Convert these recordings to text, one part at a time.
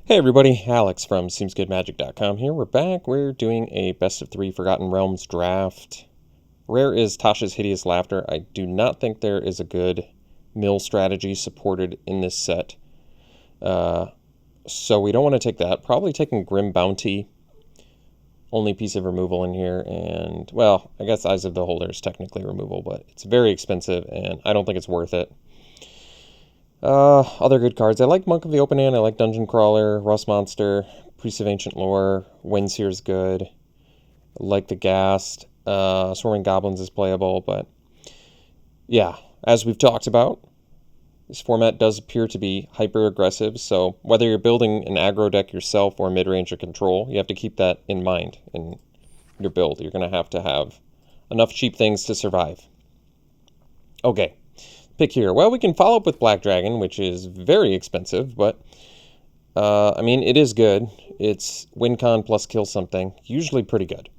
Hey everybody, Alex from SeemsGoodMagic.com here. We're back. We're doing a best of 3 Forgotten Realms draft. Rare is Tasha's Hideous Laughter. I do not think there is a good mill strategy supported in this set. So we don't want to take that. Probably taking Grim Bounty. Only piece of removal in here. And, well, I guess Eyes of the Beholder is technically removal, but it's very expensive and I don't think it's worth it. Other good cards. I like Monk of the Open Hand. I like Dungeon Crawler, Rust Monster, Priest of Ancient Lore. Windseer's good. I like the Ghast. Swarming Goblins is playable, but yeah, as we've talked about, this format does appear to be hyper-aggressive, so whether you're building an aggro deck yourself or mid-range or control, you have to keep that in mind in your build. You're going to have enough cheap things to survive. Okay. Pick here. Well, we can follow up with Black Dragon, which is very expensive, but I mean, it is good. It's win con plus kill something. Usually pretty good,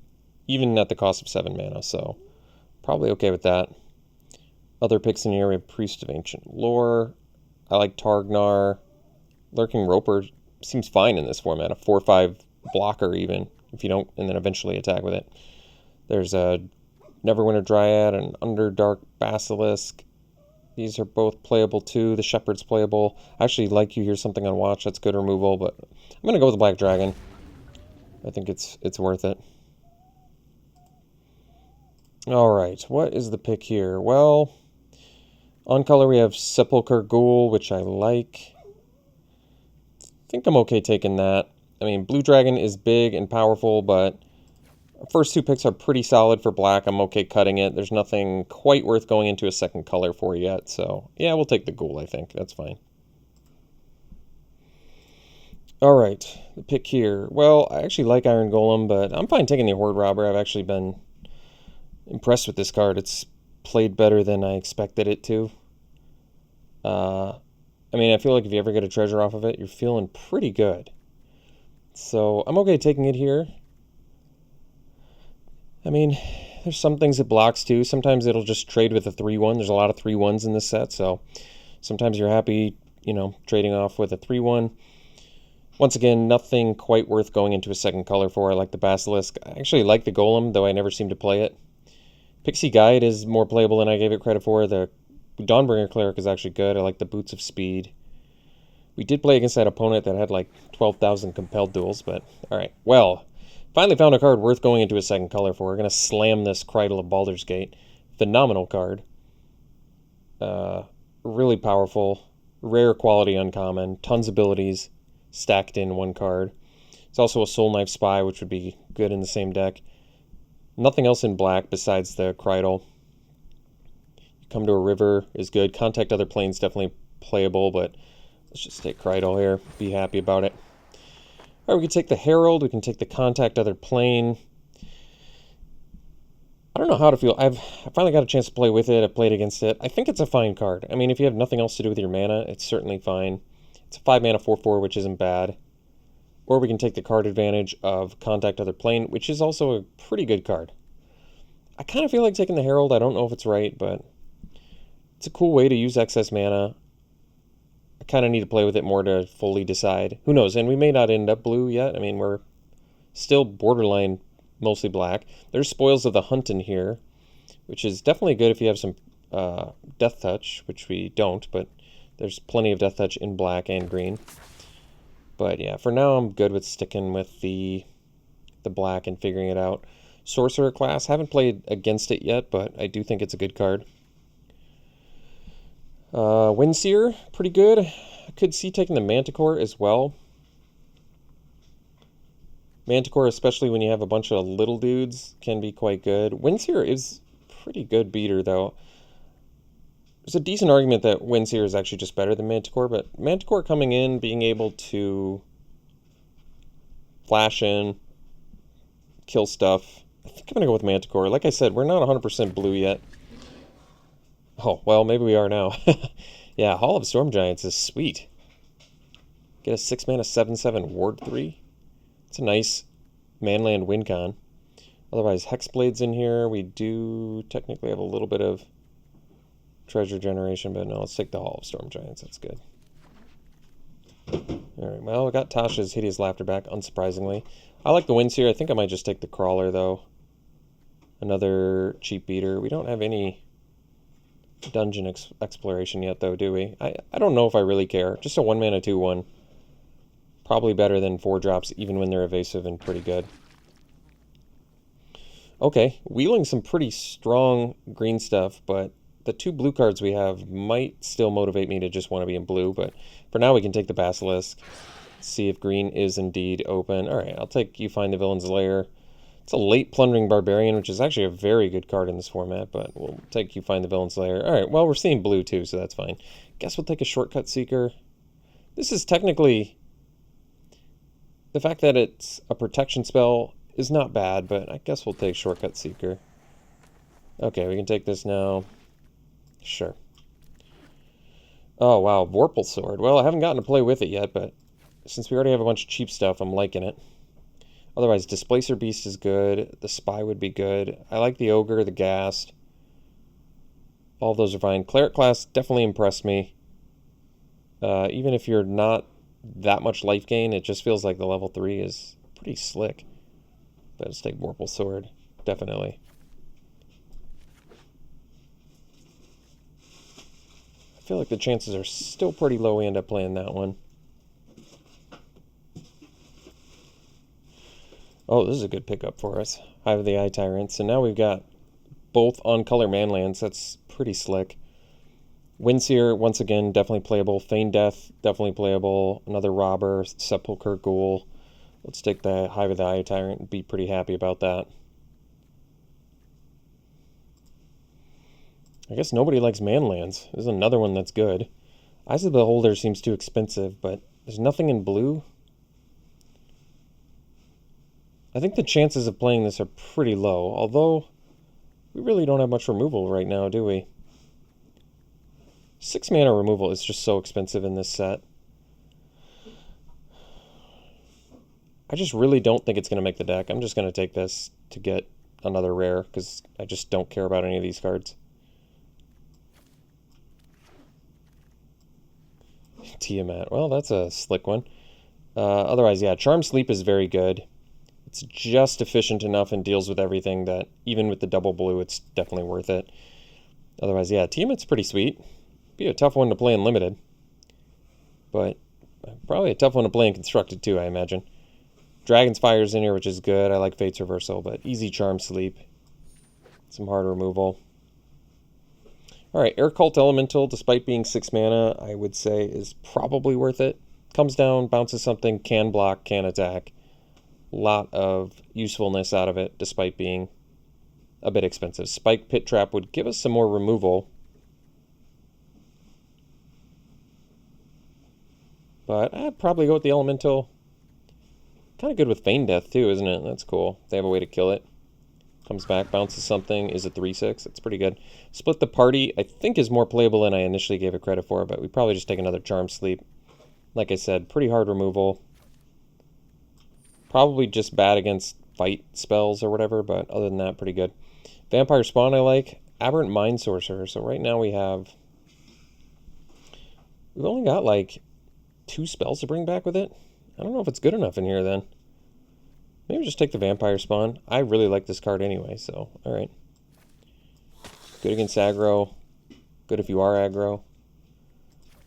even at the cost of 7 mana, so probably okay with that. Other picks in here, we have Priest of Ancient Lore. I like Targnar. Lurking Roper seems fine in this format. A 4/5 blocker even, if you don't, and then eventually attack with it. There's a Neverwinter Dryad and Underdark Basilisk. These are both playable too. The Shepherd's playable. I actually like You Hear Something on Watch. That's good removal, but I'm going to go with the Black Dragon. I think it's worth it. Alright, what is the pick here? Well, on color we have Sepulchre Ghoul, which I like. I think I'm okay taking that. I mean, Blue Dragon is big and powerful, but first 2 picks are pretty solid for black. I'm okay cutting it. There's nothing quite worth going into a second color for yet. So, yeah, we'll take the Ghoul, I think. That's fine. All right, the pick here. Well, I actually like Iron Golem, but I'm fine taking the Horde Robber. I've actually been impressed with this card. It's played better than I expected it to. I mean, I feel like if you ever get a treasure off of it, you're feeling pretty good. So, I'm okay taking it here. I mean, there's some things it blocks too. Sometimes it'll just trade with a 3/1. There's a lot of 3/1s in this set, so sometimes you're happy, trading off with a 3/1. Once again, nothing quite worth going into a second color for. I like the Basilisk. I actually like the Golem, though I never seem to play it. Pixie Guide is more playable than I gave it credit for. The Dawnbringer Cleric is actually good. I like the Boots of Speed. We did play against that opponent that had like 12,000 compelled duels, but alright. Well, finally found a card worth going into a second color for. We're going to slam this Cridle of Baldur's Gate. Phenomenal card. Really powerful. Rare quality uncommon. Tons of abilities stacked in one card. It's also a Soul Knife Spy, which would be good in the same deck. Nothing else in black besides the Cridle. Come to a River is good. Contact Other Planes definitely playable, but let's just take Cridle here. Be happy about it. All right, we can take the Herald. We can take the Contact Other Plane. I don't know how to feel. I finally got a chance to play with it. I played against it. I think it's a fine card. I mean, if you have nothing else to do with your mana, it's certainly fine. It's a 5 mana 4/4, which isn't bad. Or we can take the card advantage of Contact Other Plane, which is also a pretty good card. I kind of feel like taking the Herald. I don't know if it's right, but it's a cool way to use excess mana. I kind of need to play with it more to fully decide. Who knows? And we may not end up blue yet. I mean, we're still borderline mostly black. There's Spoils of the Hunt in here, which is definitely good if you have some Death Touch, which we don't, but there's plenty of Death Touch in black and green. But yeah, for now I'm good with sticking with the black and figuring it out. Sorcerer class, haven't played against it yet, but I do think it's a good card. Windseer, pretty good. I could see taking the Manticore as well. Manticore, especially when you have a bunch of little dudes, can be quite good. Windseer is pretty good beater, though. There's a decent argument that Windseer is actually just better than Manticore, but Manticore coming in, being able to flash in, kill stuff. I think I'm going to go with Manticore. Like I said, we're not 100% blue yet. Oh, well, maybe we are now. Yeah, Hall of Storm Giants is sweet. Get a 6 mana 7/7 Ward 3. It's a nice manland win con. Otherwise, Hexblade's in here. We do technically have a little bit of treasure generation, but no, let's take the Hall of Storm Giants. That's good. Alright, well, we got Tasha's Hideous Laughter back, unsurprisingly. I like the wins here. I think I might just take the Crawler, though. Another cheap beater. We don't have any dungeon exploration yet, though, do we? I don't know if I really care. Just a 1-mana 2/1. Probably better than 4 drops, even when they're evasive and pretty good. Okay, wheeling some pretty strong green stuff, but the 2 blue cards we have might still motivate me to just want to be in blue, but for now we can take the Basilisk, see if green is indeed open. Alright, I'll take You Find the Villain's Lair. It's a late Plundering Barbarian, which is actually a very good card in this format, but we'll take You Find the Villain's Lair. Alright, well, we're seeing blue too, so that's fine. Guess we'll take a Shortcut Seeker. This is technically... The fact that it's a protection spell is not bad, but I guess we'll take Shortcut Seeker. Okay, we can take this now. Sure. Oh, wow, Vorpal Sword. Well, I haven't gotten to play with it yet, but since we already have a bunch of cheap stuff, I'm liking it. Otherwise, Displacer Beast is good. The Spy would be good. I like the Ogre, the Ghast. All those are fine. Cleric class definitely impressed me. Even if you're not that much life gain, it just feels like the level 3 is pretty slick. But let's take Vorpal Sword, definitely. I feel like the chances are still pretty low we end up playing that one. Oh, this is a good pickup for us. Hive of the Eye Tyrant. So now we've got both on-color manlands. That's pretty slick. Windseer, once again, definitely playable. Feign Death, definitely playable. Another Robber, Sepulchre Ghoul. Let's take the Hive of the Eye Tyrant and be pretty happy about that. I guess nobody likes manlands. This is another one that's good. Eyes of the Beholder seems too expensive, but there's nothing in blue. I think the chances of playing this are pretty low, although we really don't have much removal right now, do we? 6 mana removal is just so expensive in this set. I just really don't think it's going to make the deck. I'm just going to take this to get another rare, because I just don't care about any of these cards. Tiamat. Well, that's a slick one. Otherwise, yeah, Charm Sleep is very good. It's just efficient enough and deals with everything that, even with the double blue, it's definitely worth it. Otherwise, yeah, Tiamat's pretty sweet. Be a tough one to play in Limited. But probably a tough one to play in Constructed, too, I imagine. Dragon's Fire's in here, which is good. I like Fate's Reversal, but easy Charm Sleep. Some hard removal. Alright, Air Cult Elemental, despite being 6 mana, I would say is probably worth it. Comes down, bounces something, can block, can attack. Lot of usefulness out of it, despite being a bit expensive. Spike Pit Trap would give us some more removal. But I'd probably go with the Elemental. Kind of good with Feign Death, too, isn't it? That's cool. They have a way to kill it. Comes back, bounces something, is a 3/6. It's pretty good. Split the Party, I think, is more playable than I initially gave it credit for, but we probably just take another Charm Sleep. Like I said, pretty hard removal. Probably just bad against fight spells or whatever, but other than that, pretty good. Vampire Spawn I like. Aberrant Mind Sorcerer. So right now we've only got like 2 spells to bring back with it. I don't know if it's good enough in here then. Maybe just take the Vampire Spawn. I really like this card anyway, so alright. Good against aggro. Good if you are aggro.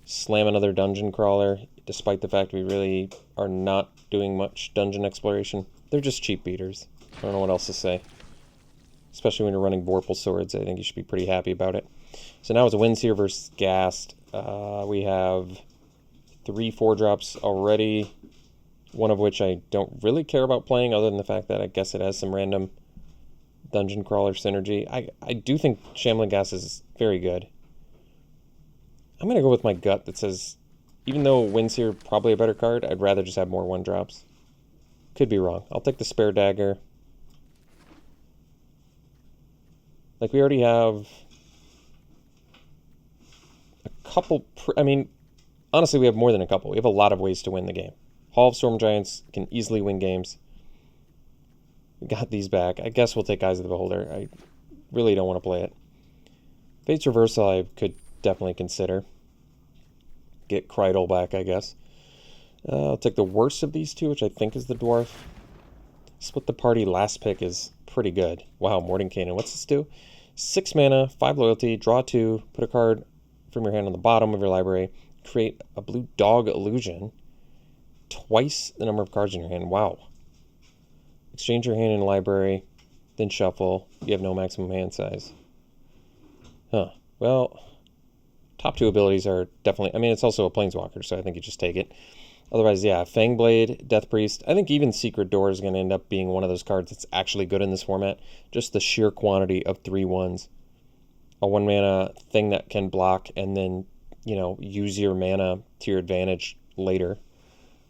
Slam another Dungeon Crawler, despite the fact we really are not doing much dungeon exploration. They're just cheap beaters. I don't know what else to say. Especially when you're running Vorpal Swords, I think you should be pretty happy about it. So now it's a Windseer versus Ghast. We have 3 4-drops already. One of which I don't really care about playing, other than the fact that I guess it has some random Dungeon Crawler synergy. I do think Shambling Ghast is very good. I'm going to go with my gut that says, even though Windseer probably a better card, I'd rather just have more 1-drops. Could be wrong. I'll take the Spare Dagger. Like, we already have a couple... I mean, honestly, we have more than a couple. We have a lot of ways to win the game. Hall of Storm Giants can easily win games. We got these back. I guess we'll take Eyes of the Beholder. I really don't want to play it. Fate's Reversal I could definitely consider. Get Krydle back, I guess. I'll take the worst of these two, which I think is the dwarf. Split the party last pick is pretty good. Wow, MordenGAInen. What's this do? 6 mana, 5 loyalty, draw 2, put a card from your hand on the bottom of your library, create a blue dog illusion, twice the number of cards in your hand. Wow. Exchange your hand in the library, then shuffle. You have no maximum hand size. Huh. Well, top 2 abilities are definitely... I mean, it's also a Planeswalker, so I think you just take it. Otherwise, yeah, Fangblade, Death Priest. I think even Secret Door is going to end up being one of those cards that's actually good in this format. Just the sheer quantity of 3/1s. A 1-mana thing that can block and then, you know, use your mana to your advantage later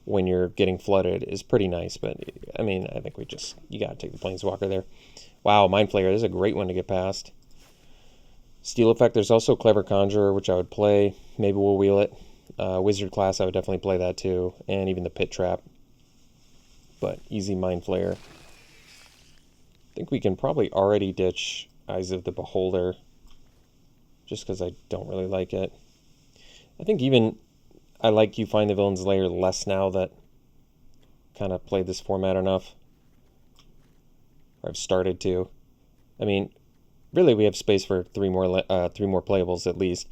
when you're getting flooded is pretty nice. But, I mean, I think you got to take the Planeswalker there. Wow, Mind Flayer, this is a great one to get past. Steel Effect, there's also Clever Conjurer, which I would play. Maybe we'll wheel it. Wizard class, I would definitely play that too. And even the Pit Trap. But easy Mind Flayer. I think we can probably already ditch Eyes of the Beholder. Just because I don't really like it. I think even I like You Find the Villain's Lair less now that kind of played this format enough. Or I've started to. I mean, really we have space for three more playables at least.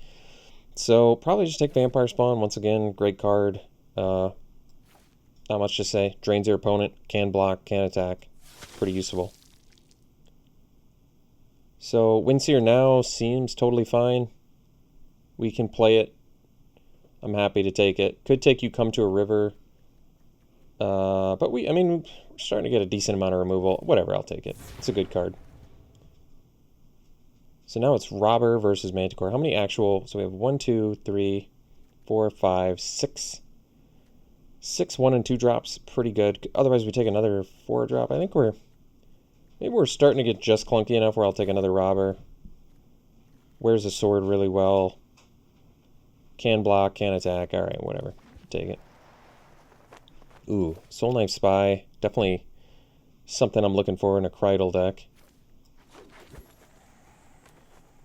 So probably just take Vampire Spawn. Once again, great card. Not much to say. Drains your opponent, can block, can attack. Pretty useful. So Windseer now seems totally fine. We can play it. I'm happy to take it. Could take You Come to a River. But we're starting to get a decent amount of removal. Whatever, I'll take it. It's a good card. So now it's Robber versus Manticore. How many actual? So we have 1, 2, 3, 4, 5, 6. 6 1 and 2 drops. Pretty good. Otherwise, we take another 4 drop. I think maybe we're starting to get just clunky enough where I'll take another Robber. Wears the sword really well. Can block, can attack. All right, whatever. Take it. Ooh, Soul Knife Spy. Definitely something I'm looking for in a Krydle deck.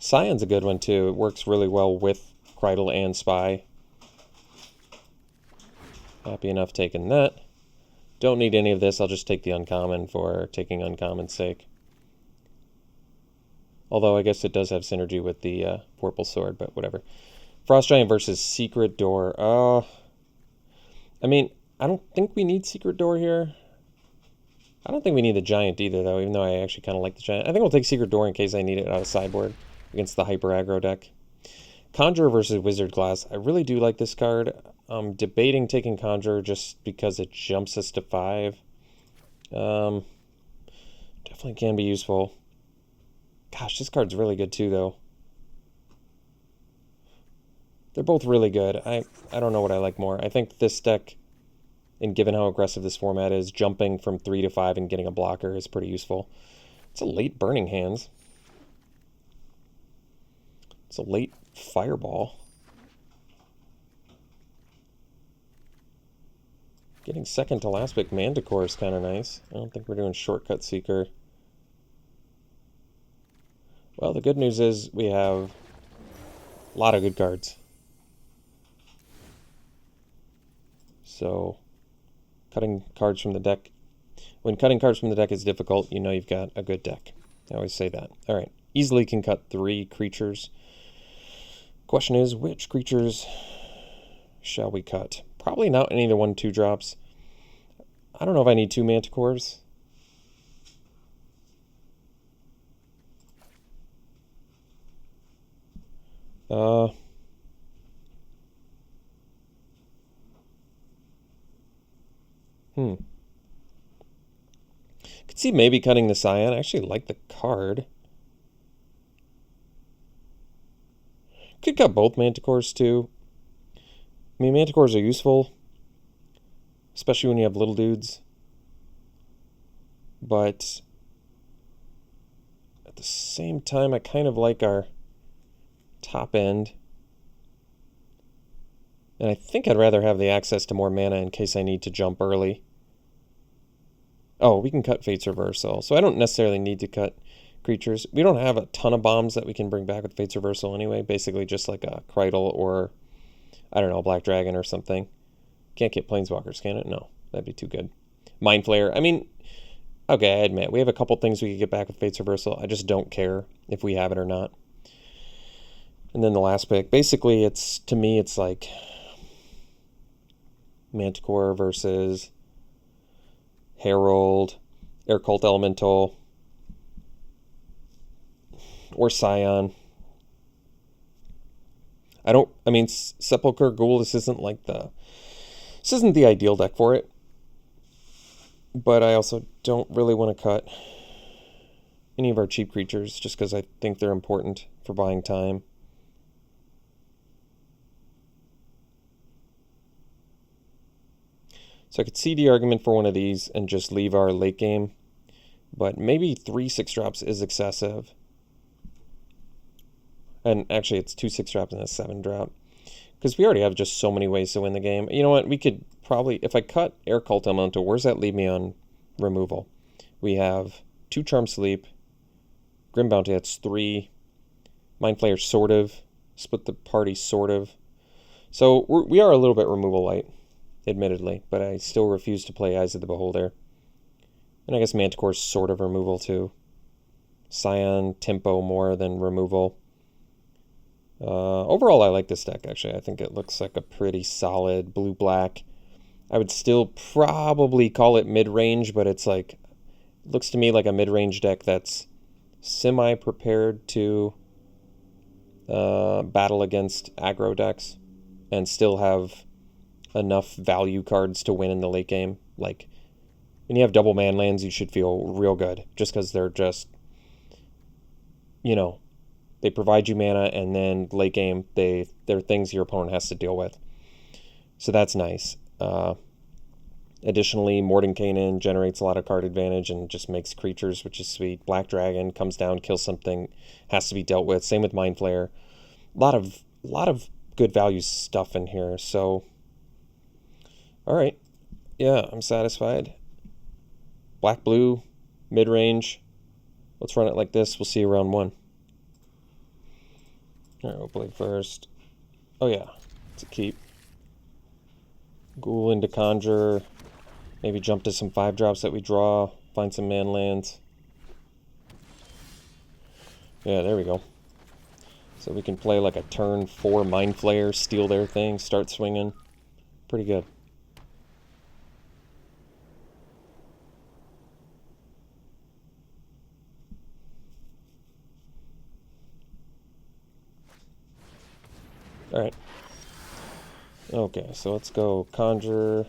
Scion's a good one too. It works really well with Krydle and Spy. Happy enough taking that. Don't need any of this. I'll just take the uncommon for taking uncommon's sake. Although I guess it does have synergy with the Purple Sword, but whatever. Frost Giant versus Secret Door. I mean, I don't think we need Secret Door here. I don't think we need the Giant either, though, even though I actually kind of like the Giant. I think we'll take Secret Door in case I need it out of sideboard against the Hyper Aggro deck. Conjurer versus Wizard class. I really do like this card. I'm debating taking Conjurer just because it jumps us to 5. Definitely can be useful. Gosh, this card's really good too, though. They're both really good. I don't know what I like more. I think this deck, and given how aggressive this format is, jumping from 3 to 5 and getting a blocker is pretty useful. It's a late Burning Hands. It's a late Fireball. Getting second to last pick Manticore is kind of nice. I don't think we're doing Shortcut Seeker. Well, the good news is we have a lot of good cards. So, cutting cards from the deck. When cutting cards from the deck is difficult, you know you've got a good deck. I always say that. All right. Easily can cut 3 creatures. Question is, which creatures shall we cut? Probably not any of the 1/2 drops. I don't know if I need 2 Manticores. Could see maybe cutting the Scion. I actually like the card. Could cut both Manticores too. I mean, Manticores are useful, especially when you have little dudes. But at the same time, I kind of like our top end. And I think I'd rather have the access to more mana in case I need to jump early. Oh, we can cut Fate's Reversal. So I don't necessarily need to cut creatures. We don't have a ton of bombs that we can bring back with Fate's Reversal anyway. Basically just like a Krydle or, I don't know, Black Dragon or something. Can't get Planeswalkers, can it? No, that'd be too good. Mind Flayer. I mean, okay, I admit, we have a couple things we could get back with Fates Reversal. I just don't care if we have it or not. And then the last pick. Basically, to me, it's like Manticore versus Herald, Air Cult Elemental, or Scion. Sepulchre Ghoul, this isn't the ideal deck for it. But I also don't really want to cut any of our cheap creatures just because I think they're important for buying time. So I could see the argument for one of these and just leave our late game. But maybe 3 6-drops is excessive. And actually, it's 2 6-drops and a 7-drop. Because we already have just so many ways to win the game. You know what? We could probably, if I cut Air Cult Elemental, where's that leave me on removal? We have 2 Charm Sleep, Grim Bounty, that's 3, Mind Flayer, sort of, Split the Party, sort of. So we are a little bit removal light, admittedly, but I still refuse to play Eyes of the Beholder. And I guess Manticore's sort of removal too. Scion, tempo more than removal. Overall, I like this deck, actually. I think it looks like a pretty solid blue-black. I would still probably call it mid-range, but it's like, it looks to me like a mid-range deck that's semi-prepared to battle against aggro decks and still have enough value cards to win in the late game. Like, when you have double man lands, you should feel real good, just because they're just, they provide you mana, and then late game, they're things your opponent has to deal with. So that's nice. Additionally, MordenGAInen generates a lot of card advantage and just makes creatures, which is sweet. Black Dragon comes down, kills something, has to be dealt with. Same with Mind Flayer. A lot of good value stuff in here. So, all right. Yeah, I'm satisfied. Black-blue, mid-range. Let's run it like this. We'll see you round 1. All right, we'll play first. Oh, yeah. It's a keep. Ghoul into Conjure. Maybe jump to some 5-drops that we draw. Find some man lands. Yeah, there we go. So we can play like a turn 4 Mind Flayer, steal their thing, start swinging. Pretty good. Alright. Okay, so let's go Conjure.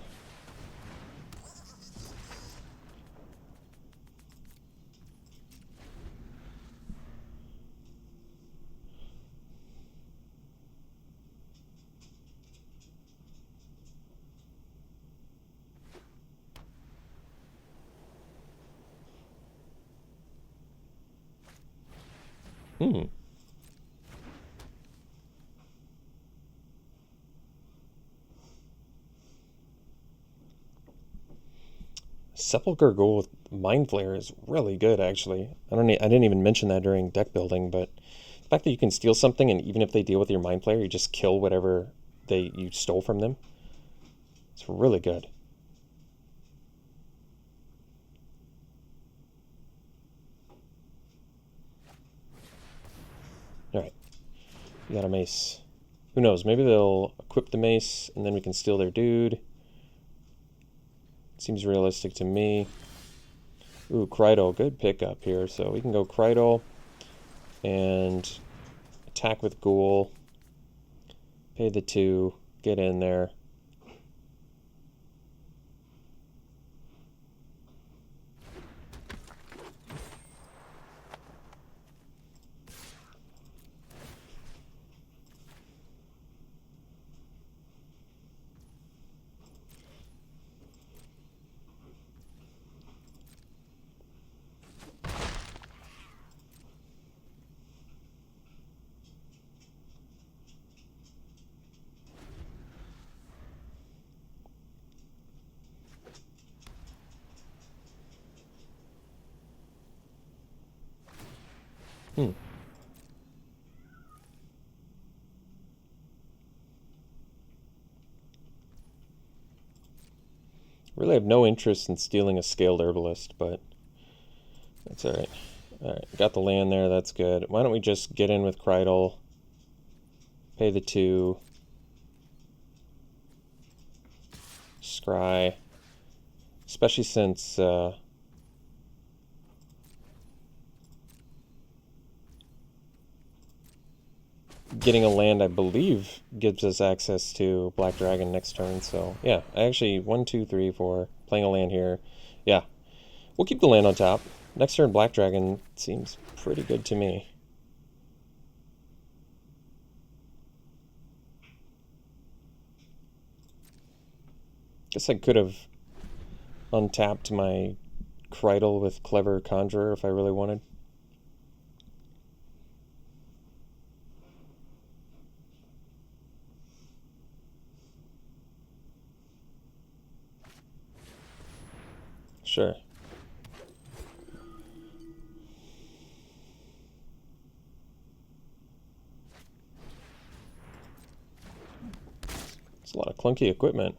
Sepulchre Ghoul with Mind Flayer is really good, actually. I didn't even mention that during deck building, but the fact that you can steal something, and even if they deal with your Mind Flayer, you just kill whatever you stole from them. It's really good. Alright. You got a mace. Who knows? Maybe they'll equip the mace, and then we can steal their dude. Seems realistic to me. Ooh, Krydle. Good pickup here. So we can go Krydle and attack with Ghoul. Pay the 2. Get in there. Really have no interest in stealing a Scaled Herbalist, but that's alright. Alright, got the land there, that's good. Why don't we just get in with Kreidel, pay the 2, scry, especially since getting a land, I believe, gives us access to Black Dragon next turn. So yeah, I actually 1, 2, 3, 4 playing a land here. Yeah, we'll keep the land on top. Next turn, Black Dragon seems pretty good to me. Guess I could have untapped my Kreidel with Clever Conjurer if I really wanted. Sure. It's a lot of clunky equipment.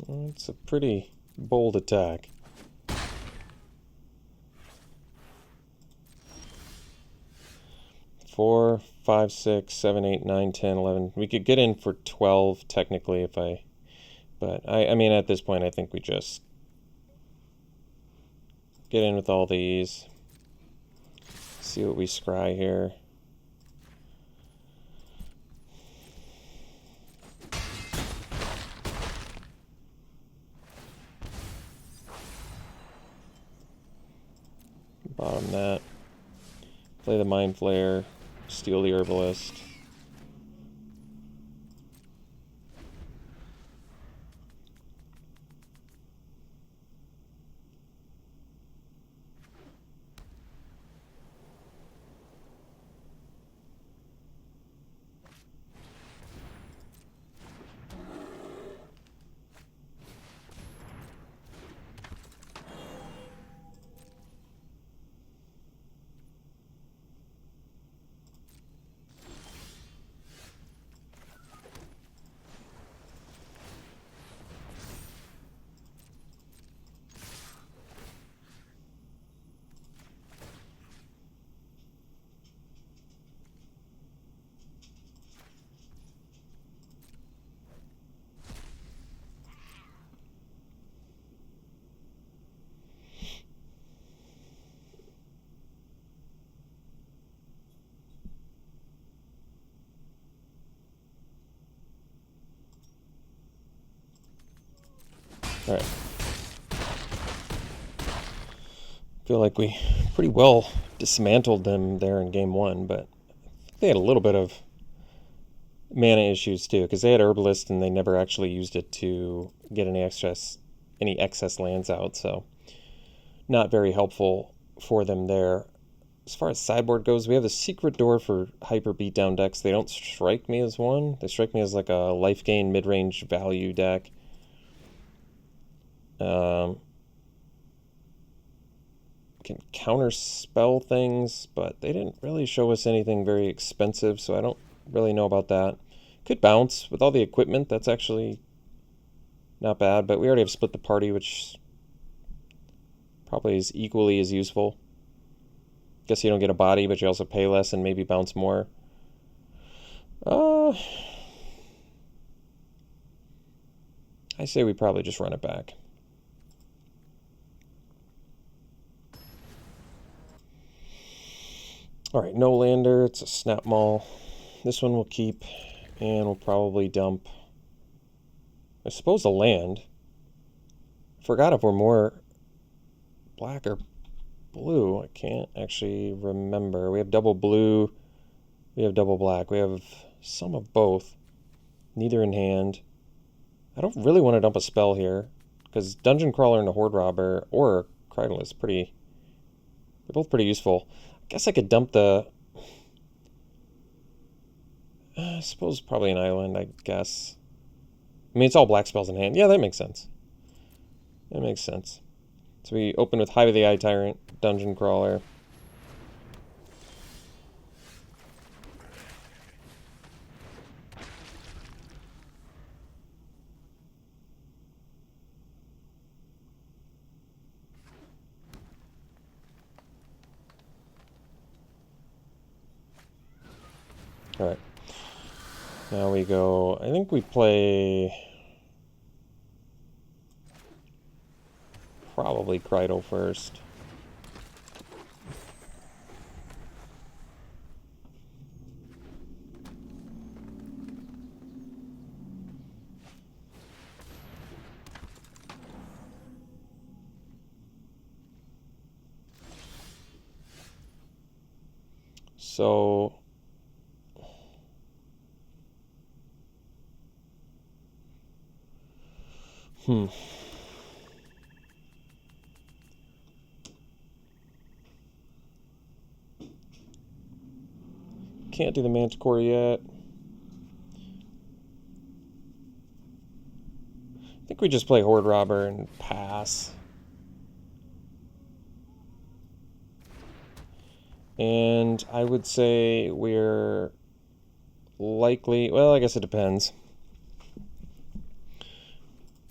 It's a pretty bold attack. Four, 5, 6, 7, 8, 9, 10, 11. We could get in for 12 technically if I, but I mean at this point I think we just get in with all these. See what we scry here. Bottom that. Play the Mind Flare. Steal the Herbalist. Alright. Feel like we pretty well dismantled them there in game 1, but they had a little bit of mana issues too, because they had Herbalist and they never actually used it to get any excess lands out, so not very helpful for them there. as far as sideboard goes, we have the secret door for hyper beatdown decks. They don't strike me as one. They strike me as like a life gain mid-range value deck. Can counter spell things, but they didn't really show us anything very expensive, so I don't really know about that. Could bounce with all the equipment. That's actually not bad, but we already have split the party, which probably is equally as useful. Guess you don't get a body, but you also pay less and maybe bounce more. I say we probably just run it back. Alright, no lander, it's a snap maul. This one we'll keep, and we'll probably dump, I suppose, a land. Forgot if we're more black or blue. I can't actually remember. We have double blue, we have double black, we have some of both. Neither in hand. I don't really want to dump a spell here, because Dungeon Crawler and a Horde Robber, or Cridle is pretty, they're both pretty useful. I guess I could dump the, I suppose probably an island, I guess. I mean, it's all black spells in hand. Yeah, that makes sense. That makes sense. So we open with Hive of the Eye Tyrant, Dungeon Crawler. Alright. Now we go, I think we play probably Cridle first. So can't do the Manticore yet. I think we just play Horde Robber and pass. And I would say we're likely, well, I guess it depends.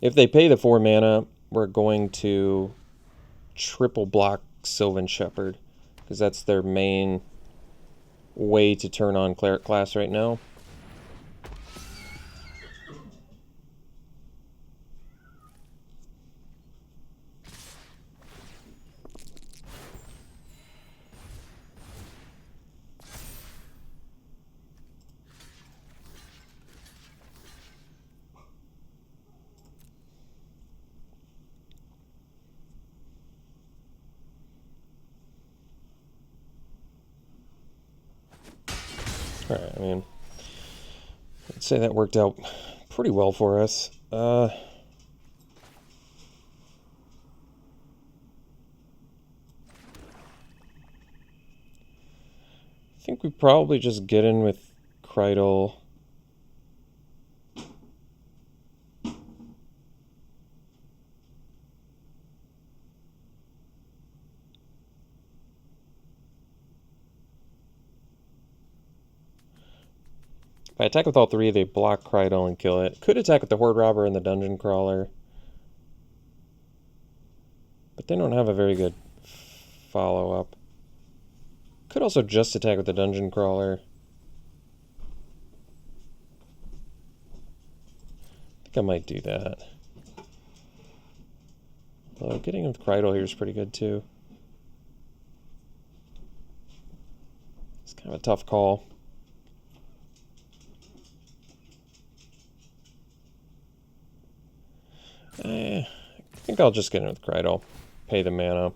If they pay the 4 mana, we're going to triple block Sylvan Shepherd, because that's their main way to turn on Cleric class right now. Alright, I mean, I'd say that worked out pretty well for us. I think we probably just get in with Cridle. If I attack with all 3, they block Cridle and kill it. Could attack with the Horde Robber and the Dungeon Crawler, but they don't have a very good follow-up. Could also just attack with the Dungeon Crawler. I think I might do that. Although getting with Cridle here is pretty good too. It's kind of a tough call. I think I'll just get in with Cridle, pay the mana.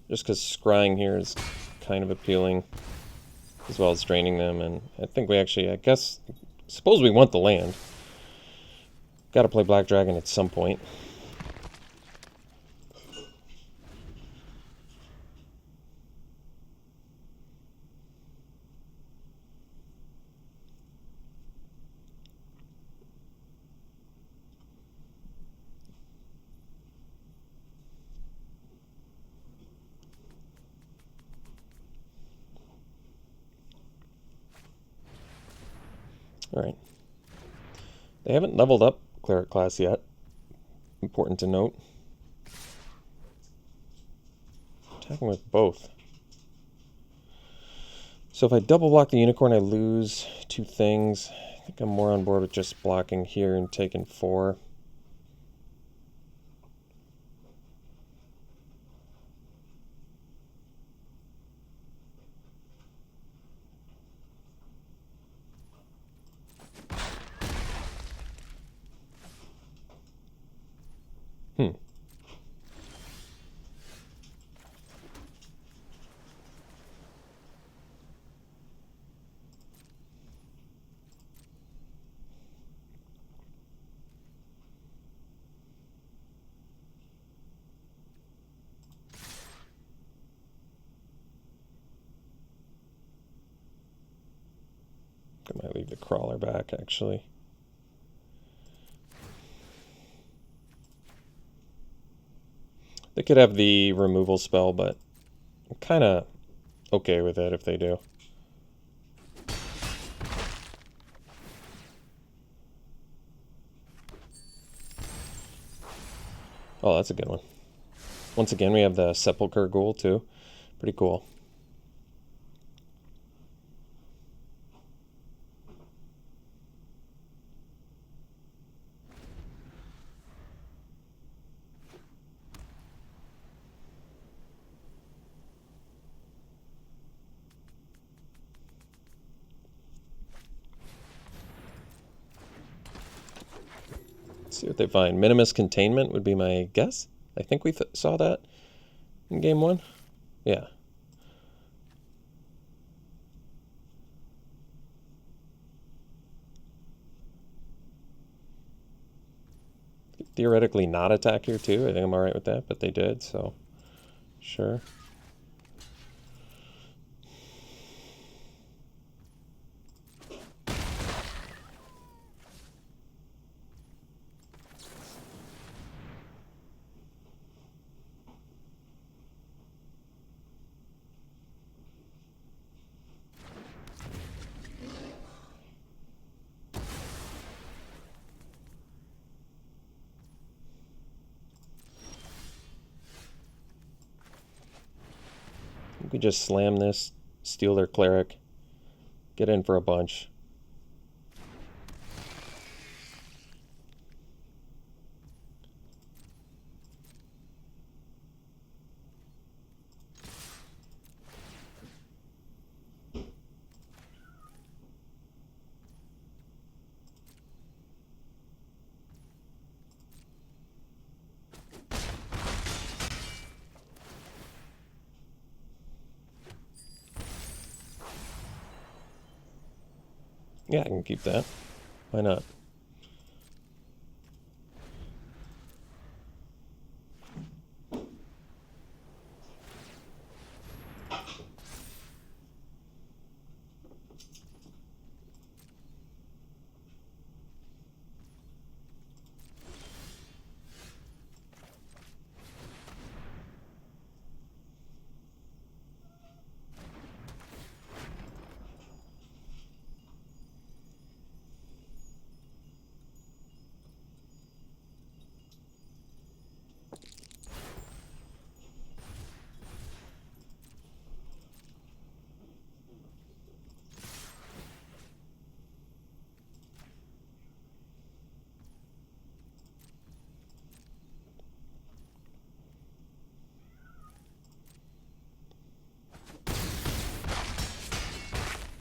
Just because scrying here is kind of appealing, as well as draining them, and I think we actually, I guess, suppose we want the land. Gotta play Black Dragon at some point. Alright. They haven't leveled up Cleric class yet. Important to note. Attacking with both. So if I double block the Unicorn, I lose 2 things. I think I'm more on board with just blocking here and taking 4. I might leave the Crawler back, actually. They could have the removal spell, but I'm kind of okay with it if they do. Oh, that's a good one. Once again, we have the Sepulchre Ghoul, too. Pretty cool. Let's see what they find. Minimus Containment would be my guess. I think we saw that in game 1. Yeah. Could theoretically not attack here too. I think I'm alright with that, but they did, so sure. We could just slam this, steal their Cleric, get in for a bunch. Yeah, I can keep that. Why not?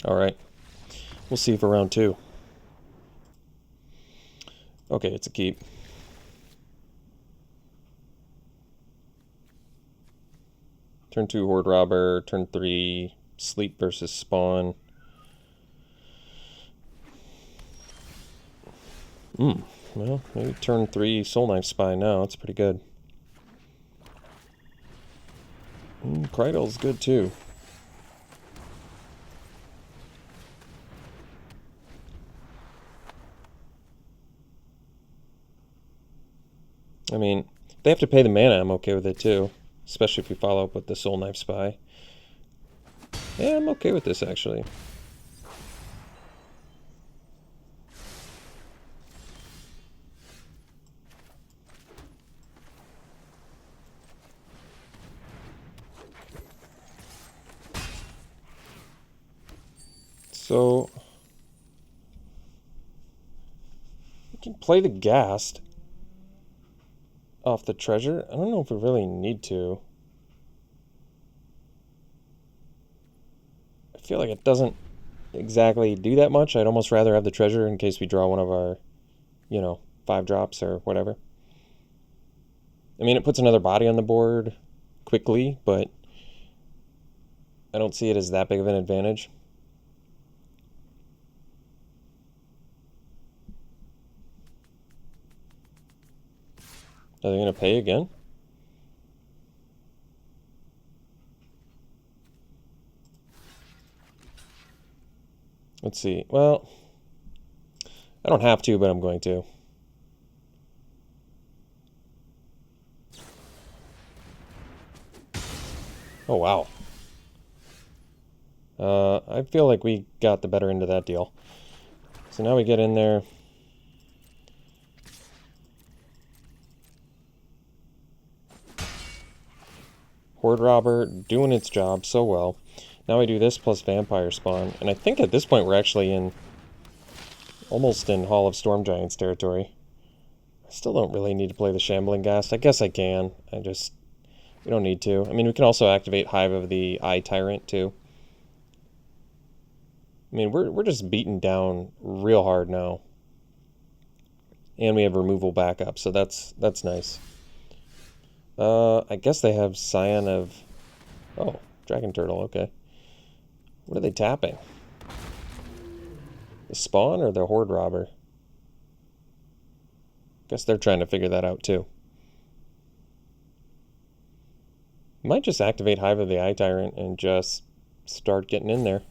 Alright. We'll see for round 2. Okay, it's a keep. Turn 2, Horde Robber. Turn 3, Sleep versus Spawn. Well, maybe turn 3, Soul Knife Spy now. That's pretty good. Krydle's good too. I mean, they have to pay the mana, I'm okay with it too. Especially if you follow up with the Soul Knife Spy. Yeah, I'm okay with this actually. So we can play the Ghast off the treasure. I don't know if we really need to. I feel like it doesn't exactly do that much. I'd almost rather have the treasure in case we draw one of our, 5 drops or whatever. I mean, it puts another body on the board quickly, but I don't see it as that big of an advantage. Are they going to pay again? Let's see. Well, I don't have to, but I'm going to. Oh, wow. I feel like we got the better end of that deal. So now we get in there. Horde Robber doing its job so well. Now we do this plus Vampire Spawn. And I think at this point we're actually almost in Hall of Storm Giants territory. I still don't really need to play the Shambling Ghast. I guess I can. We don't need to. I mean, we can also activate Hive of the Eye Tyrant too. I mean, we're just beaten down real hard now. And we have removal backup, so that's nice. I guess they have Scion of... Oh, Dragon Turtle, okay. What are they tapping? The Spawn or the Horde Robber? Guess they're trying to figure that out too. Might just activate Hive of the Eye Tyrant and just start getting in there.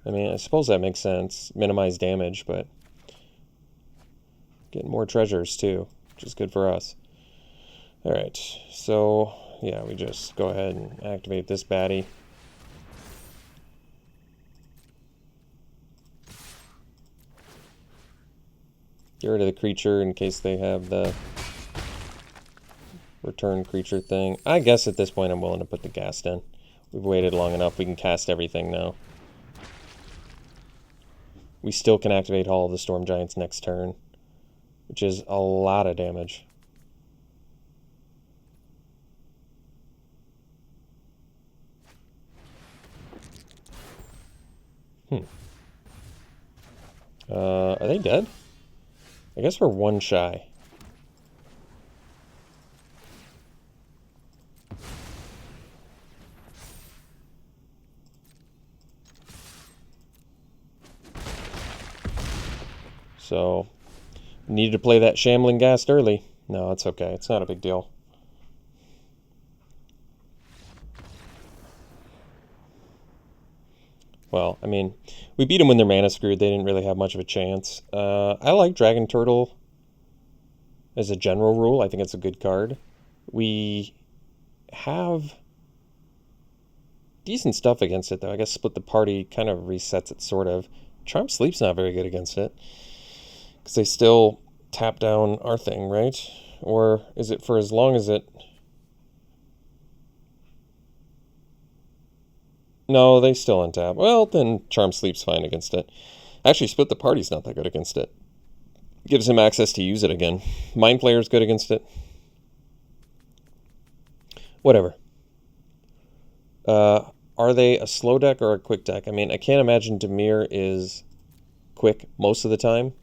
I mean, I suppose that makes sense. Minimize damage, but getting more treasures too, which is good for us. Alright, so yeah, we just go ahead and activate this baddie. Get rid of the creature in case they have the return creature thing. I guess at this point I'm willing to put the Ghast in. We've waited long enough. We can cast everything now. We still can activate Hall of the Storm Giants next turn, which is a lot of damage. Are they dead? I guess we're one shy. So, needed to play that Shambling Ghast early. No, it's okay. It's not a big deal. Well, I mean, we beat them when they're mana screwed. They didn't really have much of a chance. I like Dragon Turtle as a general rule. I think it's a good card. We have decent stuff against it, though. I guess Split the Party kind of resets it, sort of. Charm Sleep's not very good against it. Because they still tap down our thing, right? Or is it for as long as it... No, they still untap. Well, then Charm Sleep's fine against it. Actually, Split the Party's not that good against it. Gives him access to use it again. Mind Flayer's good against it. Whatever. Are they a slow deck or a quick deck? I mean, I can't imagine Dimir is quick most of the time.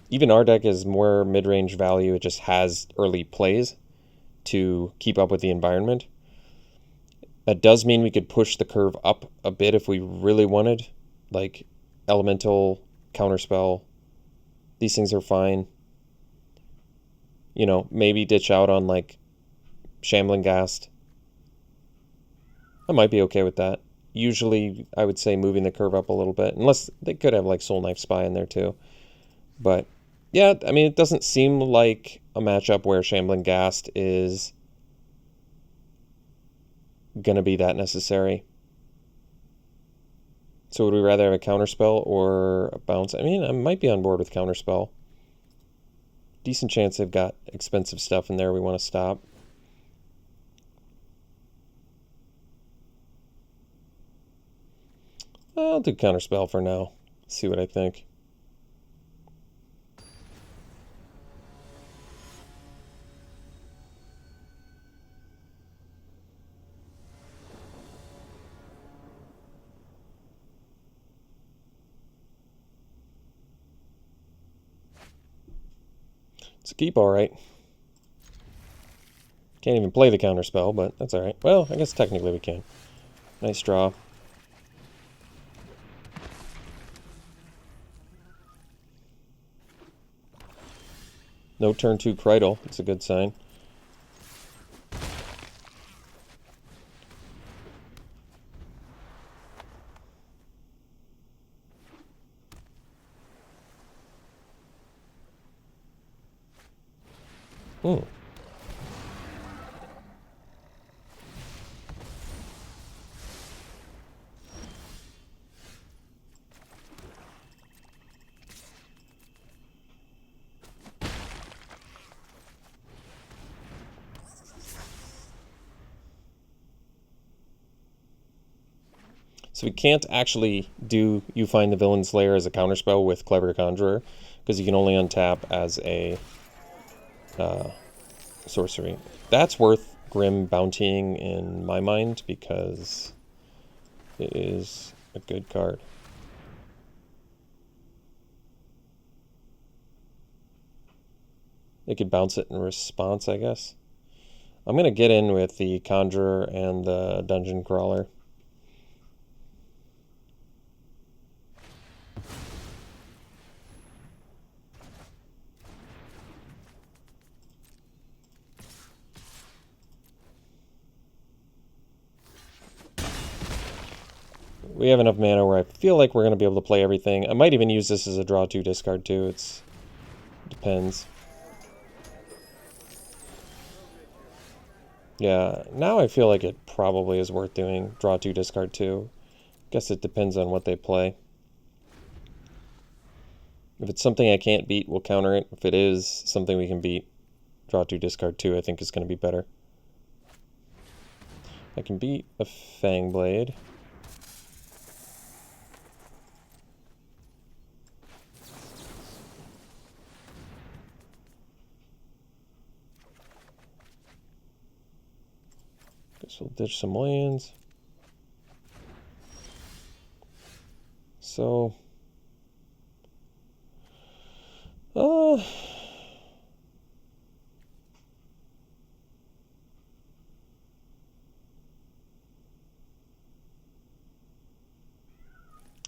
Even our deck is more mid-range value. It just has early plays to keep up with the environment. That does mean we could push the curve up a bit if we really wanted. Like Elemental, Counterspell. These things are fine. You know, maybe ditch out on like Shambling Ghast. I might be okay with that. Usually, I would say moving the curve up a little bit. Unless they could have like Soul Knife Spy in there too. But yeah, I mean, it doesn't seem like a matchup where Shambling Ghast is going to be that necessary. So would we rather have a Counterspell or a Bounce? I mean, I might be on board with Counterspell. Decent chance they've got expensive stuff in there we want to stop. I'll do Counterspell for now. See what I think. It's a keep, alright. Can't even play the Counterspell, but that's alright. Well, I guess technically we can. Nice draw. No turn 2 Cridle. It's a good sign. Hmm. So we can't actually do You Find the Villain's Lair as a counterspell with Clever Conjurer, because you can only untap as a sorcery. That's worth Grim bountying in my mind, because it is a good card. They could bounce it in response, I guess. I'm going to get in with the Conjurer and the Dungeon Crawler. We have enough mana where I feel like we're going to be able to play everything. I might even use this as a draw 2 discard 2. It depends. Yeah, now I feel like it probably is worth doing draw 2 discard 2. Guess it depends on what they play. If it's something I can't beat, we'll counter it. If it is something we can beat, draw 2 discard 2 I think is going to be better. I can beat a Fangblade. Guess we'll ditch some lands. So,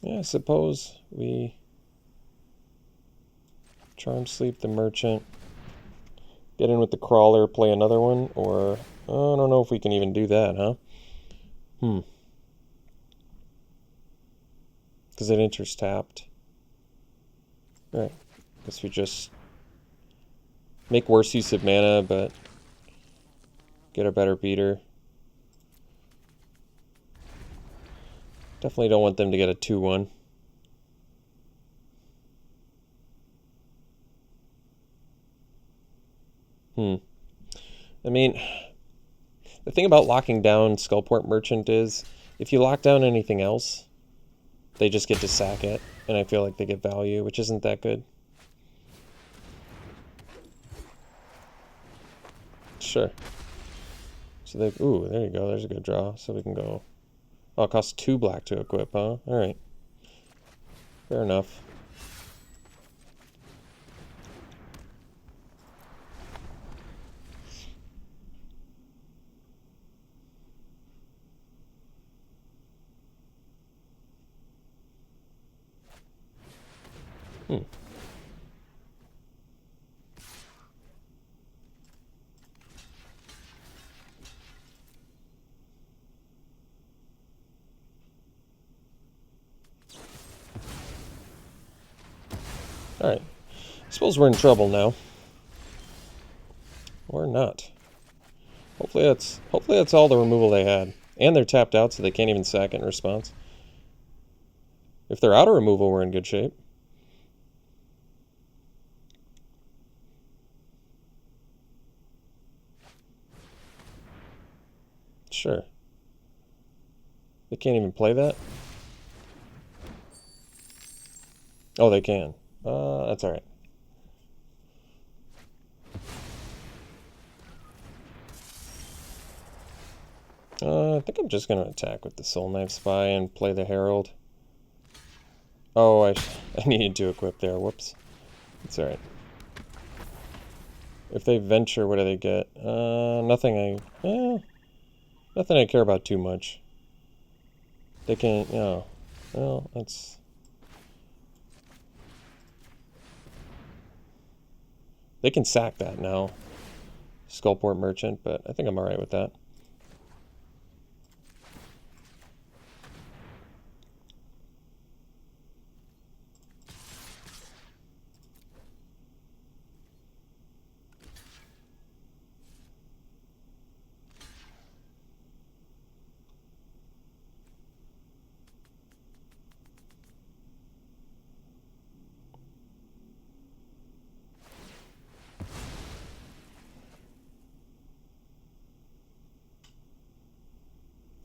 yeah, I suppose we Charm Sleep the Merchant, get in with the Crawler, play another one, or I don't know if we can even do that, huh? Because it enters tapped. Alright, guess we just make worse use of mana, but get a better beater. Definitely don't want them to get a 2-1. I mean, the thing about locking down Skullport Merchant is, if you lock down anything else, they just get to sack it, and I feel like they get value, which isn't that good. Sure. So they, ooh, there you go, there's a good draw, so we can go, oh, it costs 2 black to equip, huh? Alright. Fair enough. Alright. I suppose we're in trouble now. Or not. Hopefully that's all the removal they had. And they're tapped out, so they can't even sack it in response. If they're out of removal, we're in good shape. Sure. They can't even play that? Oh, they can. That's alright. I think I'm just going to attack with the Soul Knife Spy and play the Herald. Oh, I needed to equip there. Whoops. It's alright. If they venture, what do they get? Nothing nothing I care about too much. They can, well, that's... They can sack that now. Skullport Merchant, but I think I'm alright with that.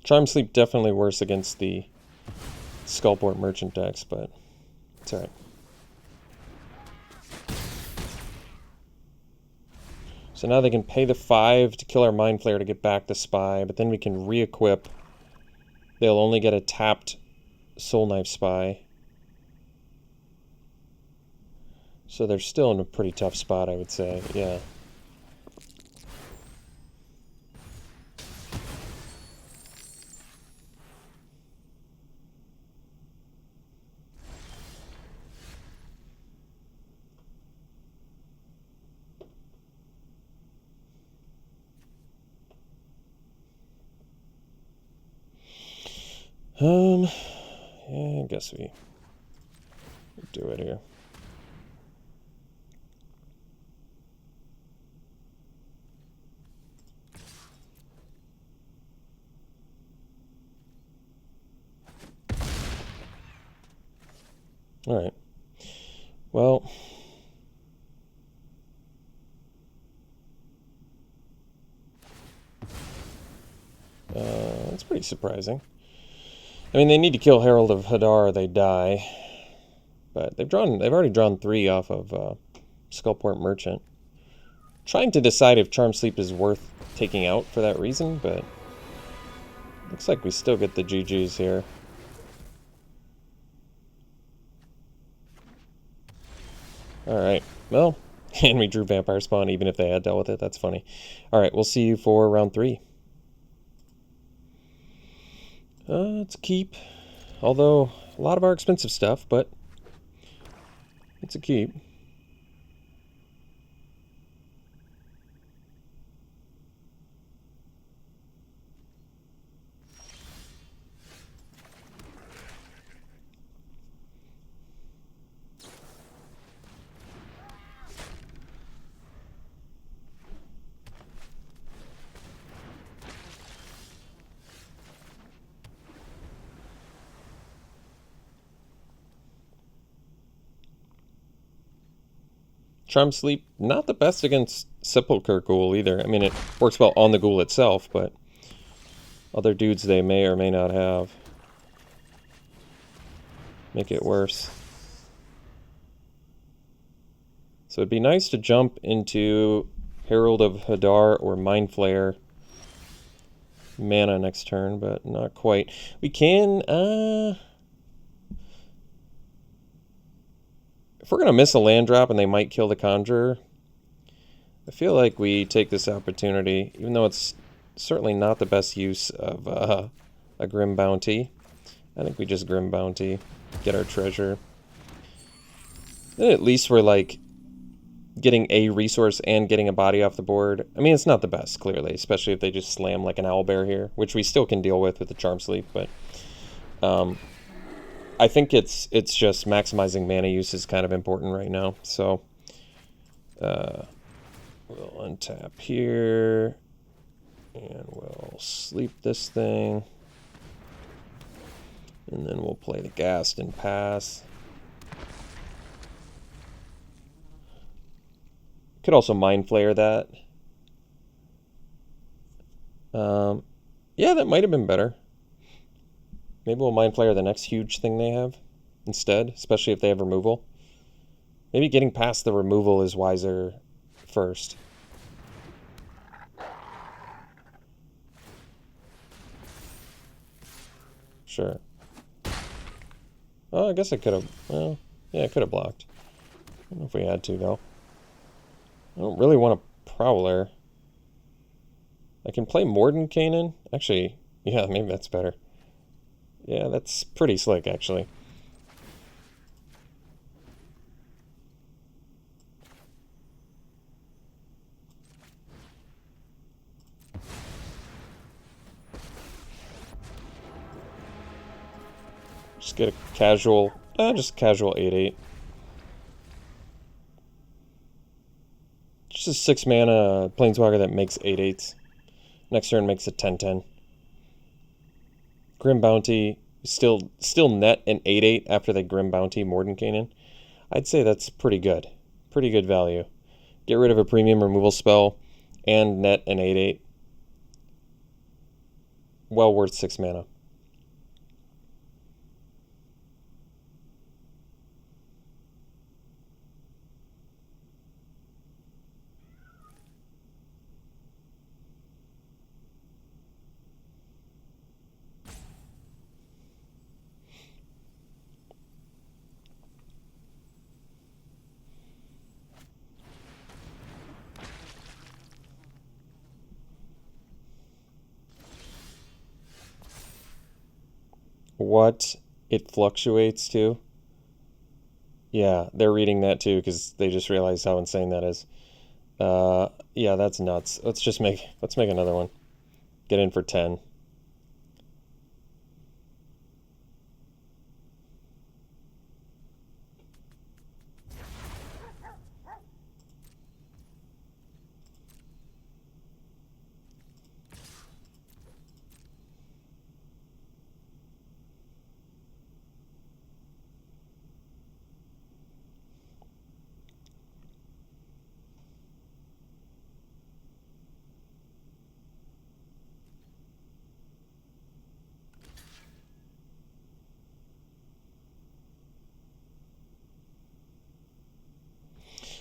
Charm Sleep definitely worse against the Skullport Merchant decks, but it's alright. So now they can pay the 5 to kill our Mind Flayer to get back the Spy, but then we can re-equip. They'll only get a tapped Soul Knife Spy. So they're still in a pretty tough spot, I would say, yeah. Yeah, I guess we do it here. All right. Well, that's pretty surprising. I mean, they need to kill Herald of Hadar or they die. But they've already drawn 3 off of Skullport Merchant. Trying to decide if Charm Sleep is worth taking out for that reason, but looks like we still get the GGs here. Alright, well, and we drew Vampire Spawn even if they had dealt with it. That's funny. Alright, we'll see you for round 3. It's a keep. Although, a lot of our expensive stuff, but it's a keep. Charm Sleep, not the best against Sepulchre Ghoul either. I mean, it works well on the Ghoul itself, but other dudes they may or may not have make it worse. So it'd be nice to jump into Herald of Hadar or Mind Flayer mana next turn, but not quite. We can, if we're going to miss a land drop and they might kill the Conjurer, I feel like we take this opportunity, even though it's certainly not the best use of a Grim Bounty. I think we just Grim Bounty, get our treasure. Then at least we're like getting a resource and getting a body off the board. I mean, it's not the best, clearly, especially if they just slam like an Owlbear here, which we still can deal with the Charm Sleep, but I think it's just maximizing mana use is kind of important right now. So we'll untap here, and we'll sleep this thing, and then we'll play the Ghast and pass. Could also Mind Flayer that. Yeah, that might have been better. Maybe we'll Mind Flayer the next huge thing they have. instead, especially if they have removal. Maybe getting past the removal is wiser first. Sure. Oh, I guess I could have... Well, yeah, I could have blocked. I don't know if we had to, though. I don't really want a Prowler. I can play MordenGAInen. Actually, yeah, maybe that's better. Yeah, that's pretty slick, actually. Just get a casual... just casual 8/8. Just a 6 mana Planeswalker that makes 8/8s. Next turn makes it 10/10. Grim Bounty, still net an 8/8 after they Grim Bounty MordenGAInen. I'd say that's pretty good. Pretty good value. Get rid of a premium removal spell and net an 8/8. Well worth 6 mana. What? It fluctuates too? Yeah, they're reading that too because they just realized how insane that is. Yeah, that's nuts. Let's make another one. Get in for 10.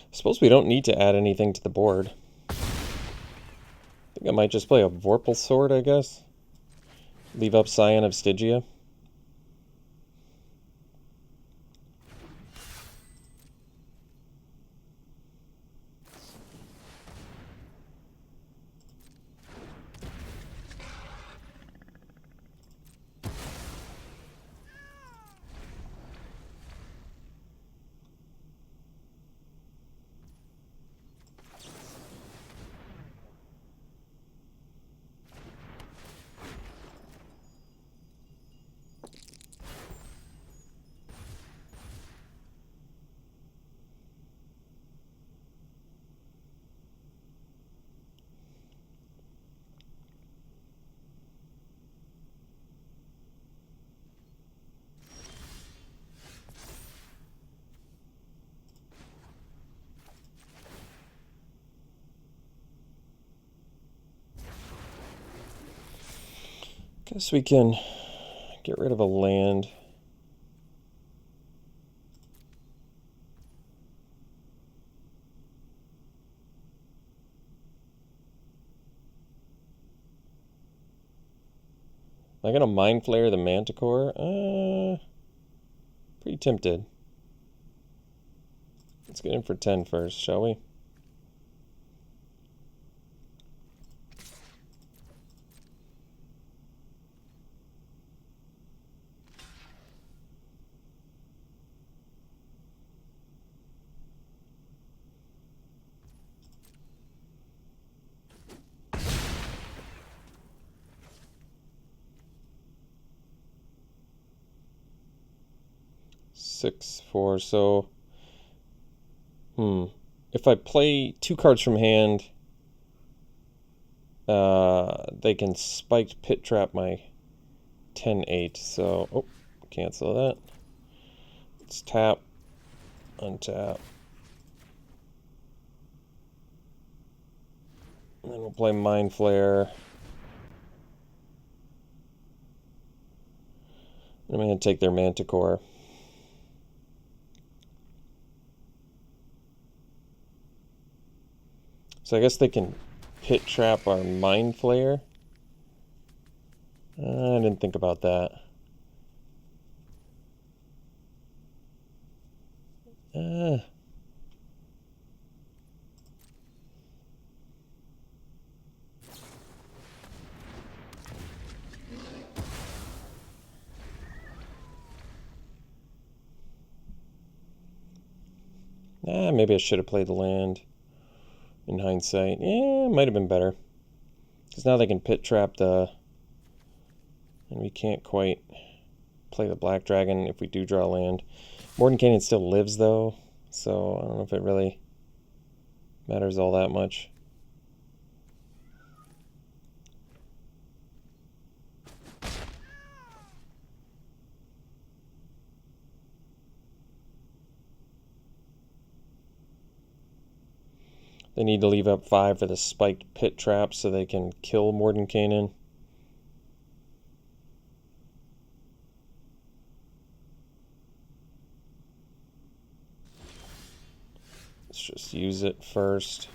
Suppose we don't need to add anything to the board. I think I might just play a Vorpal Sword, I guess. Leave up Scion of Stygia. Guess we can get rid of a land. Am I gonna Mind Flare the Manticore? Pretty tempted. Let's get in for 10 first, shall we? Six, four, so... If I play 2 cards from hand, they can spiked pit trap my 10/8. So, cancel that. Let's tap, untap. And then we'll play Mind Flare. I'm going to take their Manticore. So I guess they can pit trap our Mind Flayer. I didn't think about that. Maybe I should have played the land in hindsight. Yeah, it might have been better. Because now they can pit trap the... And we can't quite play the Black Dragon if we do draw land. MordenGAINen still lives, though, so I don't know if it really matters all that much. They need to leave up 5 for the spiked pit trap so they can kill MordenGAINen. Let's just use it first.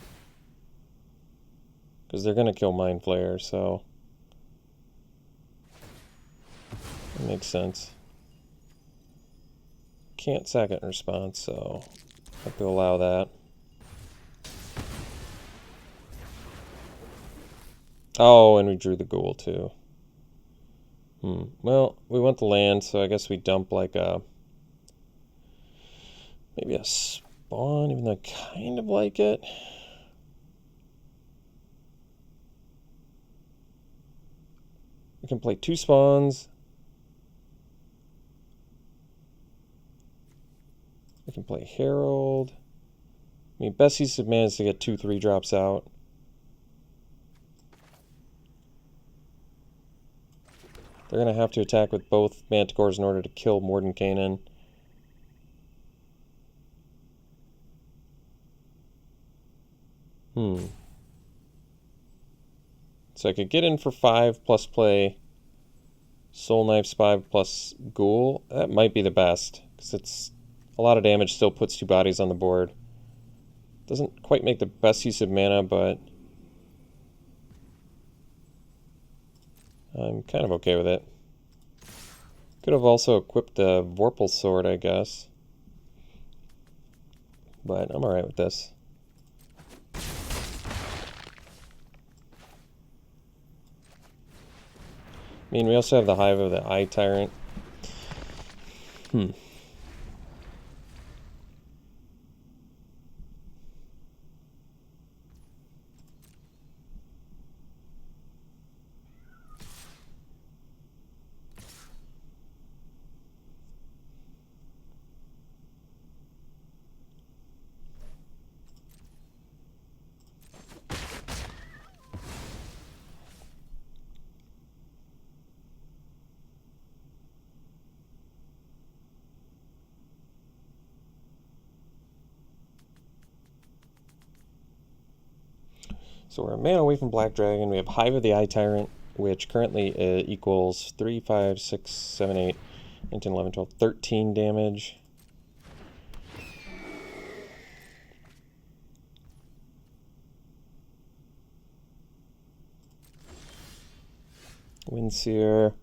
Because they're going to kill Mind Flayer, so it makes sense. Can't sack it in response, so I have to allow that. Oh, and we drew the ghoul too. Well, we want the land, so I guess we dump like maybe a spawn, even though I kind of like it. We can play 2 spawns. We can play Herald. I mean, best use of mana is to get 2 3-drops out. They're going to have to attack with both Manticores in order to kill MordenGAINen. So I could get in for 5 plus play Soul Knives 5 plus Ghoul. That might be the best, because it's a lot of damage, still puts 2 bodies on the board. Doesn't quite make the best use of mana, but I'm kind of okay with it. Could have also equipped the Vorpal Sword, I guess. But I'm alright with this. I mean, we also have the Hive of the Eye Tyrant. So we're a mana away from Black Dragon. We have Hive of the Eye Tyrant, which currently equals 3, 5, 6, 7, 8, 9, 10, 11, 12, 13 damage. Windseer.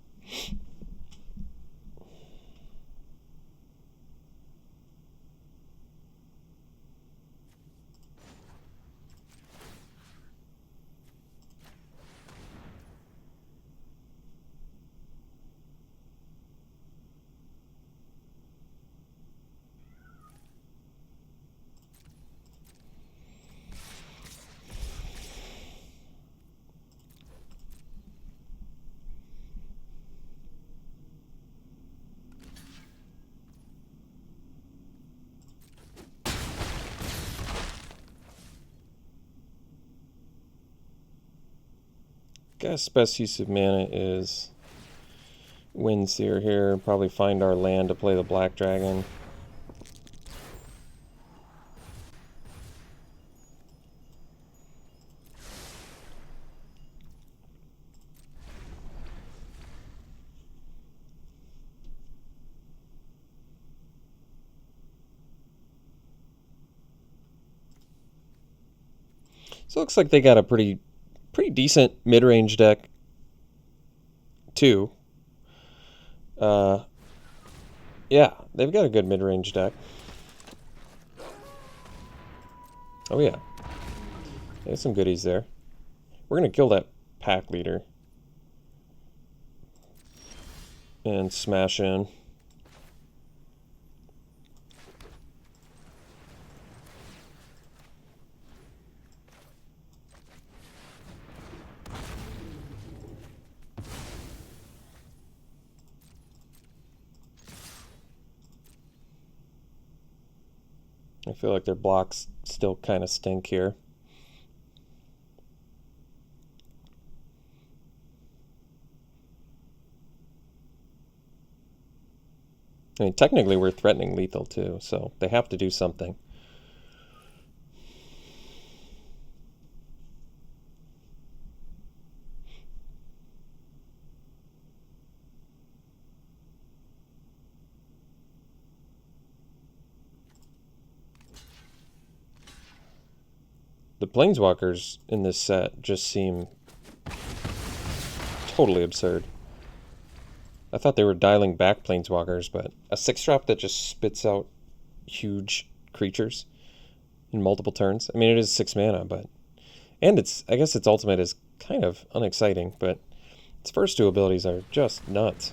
Guess best use of mana is Windseer here. Probably find our land to play the Black Dragon. So it looks like they got a pretty decent mid-range deck too. Yeah, they've got a good mid-range deck. Oh yeah, there's some goodies there. We're gonna kill that pack leader and smash in. I feel like their blocks still kind of stink here. I mean, technically we're threatening lethal too, so they have to do something. The planeswalkers in this set just seem totally absurd. I thought they were dialing back planeswalkers, but a 6-drop that just spits out huge creatures in multiple turns. I mean, it is 6 mana, but... And I guess its ultimate is kind of unexciting, but its first 2 abilities are just nuts.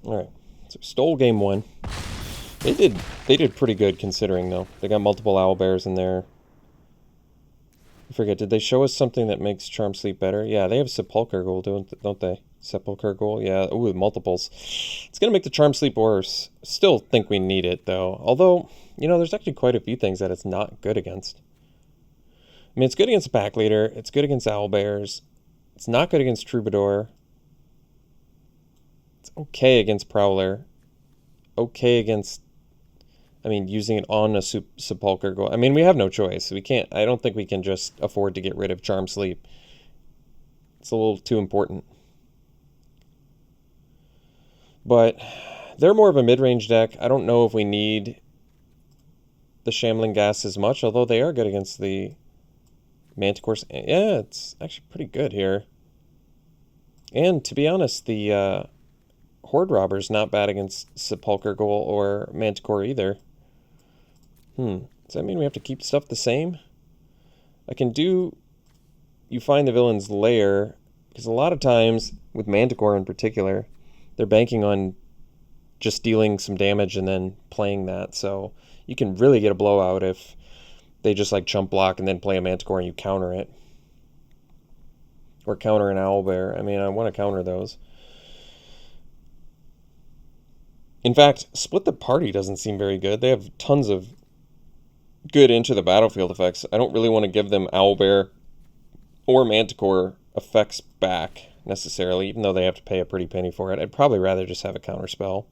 Alright, so stole game 1. They did pretty good considering, though. They got multiple owlbears in there. I forget, did they show us something that makes Charm Sleep better? Yeah, they have Sepulchre Ghoul, don't they? Sepulchre Ghoul, yeah. Ooh, multiples. It's going to make the Charm Sleep worse. Still think we need it, though. Although, you know, there's actually quite a few things that it's not good against. I mean, it's good against a pack leader. It's good against owlbears. It's not good against Troubadour. It's okay against Prowler. Okay against... I mean, using it on a Sepulchre Ghoul. I mean, we have no choice. We can't... I don't think we can just afford to get rid of Charm Sleep. It's a little too important. But they're more of a mid-range deck. I don't know if we need the Shambling Gas as much, although they are good against the Manticore. Yeah, it's actually pretty good here. And to be honest, the Horde Robber's not bad against Sepulchre Ghoul or Manticore either. Does that mean we have to keep stuff the same? I can do You Find the Villain's Lair, because a lot of times, with Manticore in particular, they're banking on just dealing some damage and then playing that. So you can really get a blowout if they just like chump block and then play a Manticore and you counter it. Or counter an Owlbear. I mean, I want to counter those. In fact, Split the Party doesn't seem very good. They have tons of good into the battlefield effects. I don't really want to give them Owlbear or Manticore effects back necessarily, even though they have to pay a pretty penny for it. I'd probably rather just have a counter spell.